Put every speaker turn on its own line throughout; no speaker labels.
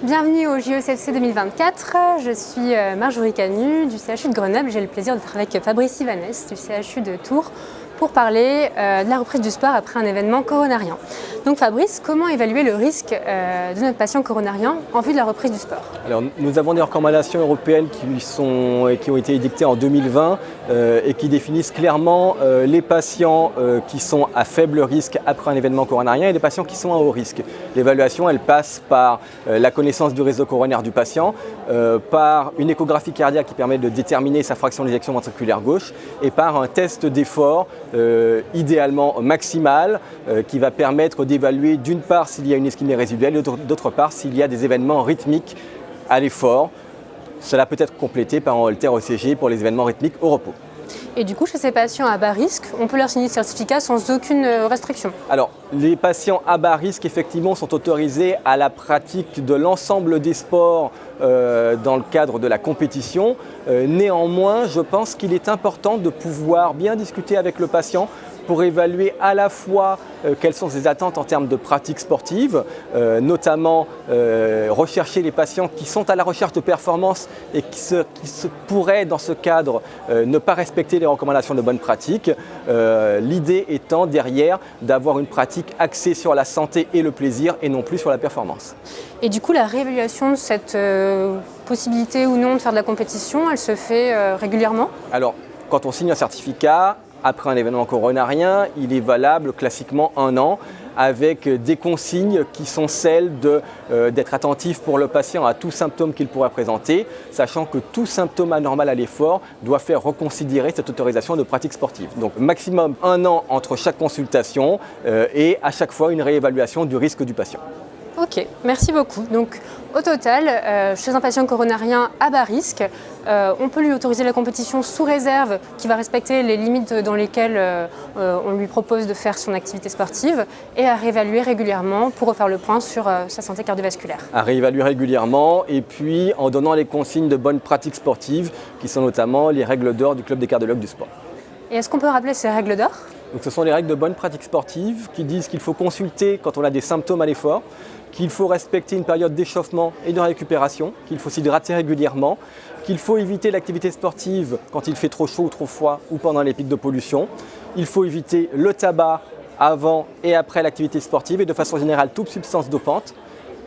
Bienvenue au JECFC 2024, je suis Marjorie Canu du CHU de Grenoble. J'ai le plaisir de travailler avec Fabrice Ivanès du CHU de Tours pour parler de la reprise du sport après un événement coronarien. Donc Fabrice, comment évaluer le risque de notre patient coronarien en vue de la reprise du sport?
Alors, nous avons des recommandations européennes qui ont été édictées en 2020 et qui définissent clairement les patients qui sont à faible risque après un événement coronarien et les patients qui sont à haut risque. L'évaluation, elle passe par la connaissance du réseau coronaire du patient, par une échographie cardiaque qui permet de déterminer sa fraction d'éjection ventriculaire gauche et par un test d'effort idéalement maximal qui va permettre d'évaluer d'une part s'il y a une ischémie résiduelle et d'autre part s'il y a des événements rythmiques à l'effort. Cela peut être complété par un Holter ECG pour les événements rythmiques au repos.
Et du coup, chez ces patients à bas risque, on peut leur signer le certificat sans aucune restriction?
Alors, les patients à bas risque, effectivement, sont autorisés à la pratique de l'ensemble des sports dans le cadre de la compétition. Néanmoins, je pense qu'il est important de pouvoir bien discuter avec le patient pour évaluer à la fois quelles sont ses attentes en termes de pratique sportive, notamment rechercher les patients qui sont à la recherche de performance et qui pourraient, dans ce cadre, ne pas respecter les recommandations de bonne pratique. L'idée étant derrière d'avoir une pratique axée sur la santé et le plaisir et non plus sur la performance.
Et du coup, la réévaluation de cette possibilité ou non de faire de la compétition, elle se fait régulièrement?
Alors, quand on signe un certificat, après un événement coronarien, il est valable classiquement 1 an avec des consignes qui sont celles d'être attentif pour le patient à tout symptôme qu'il pourrait présenter, sachant que tout symptôme anormal à l'effort doit faire reconsidérer cette autorisation de pratique sportive. Donc maximum 1 an entre chaque consultation et à chaque fois une réévaluation du risque du patient.
Ok, merci beaucoup. Donc au total, chez un patient coronarien à bas risque, on peut lui autoriser la compétition sous réserve qui va respecter les limites dans lesquelles on lui propose de faire son activité sportive et à réévaluer régulièrement pour refaire le point sur sa santé cardiovasculaire.
À réévaluer régulièrement et puis en donnant les consignes de bonne pratique sportive qui sont notamment les règles d'or du Club des cardiologues du sport.
Et est-ce qu'on peut rappeler ces règles d'or?
Donc, ce sont les règles de bonne pratique sportive qui disent qu'il faut consulter quand on a des symptômes à l'effort, qu'il faut respecter une période d'échauffement et de récupération, qu'il faut s'hydrater régulièrement, qu'il faut éviter l'activité sportive quand il fait trop chaud ou trop froid ou pendant les pics de pollution. Il faut éviter le tabac avant et après l'activité sportive et de façon générale toute substance dopante.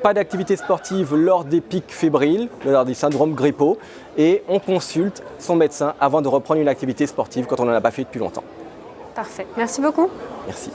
Pas d'activité sportive lors des pics fébriles, lors des syndromes grippaux et on consulte son médecin avant de reprendre une activité sportive quand on n'en a pas fait depuis longtemps.
Parfait, merci beaucoup.
Merci.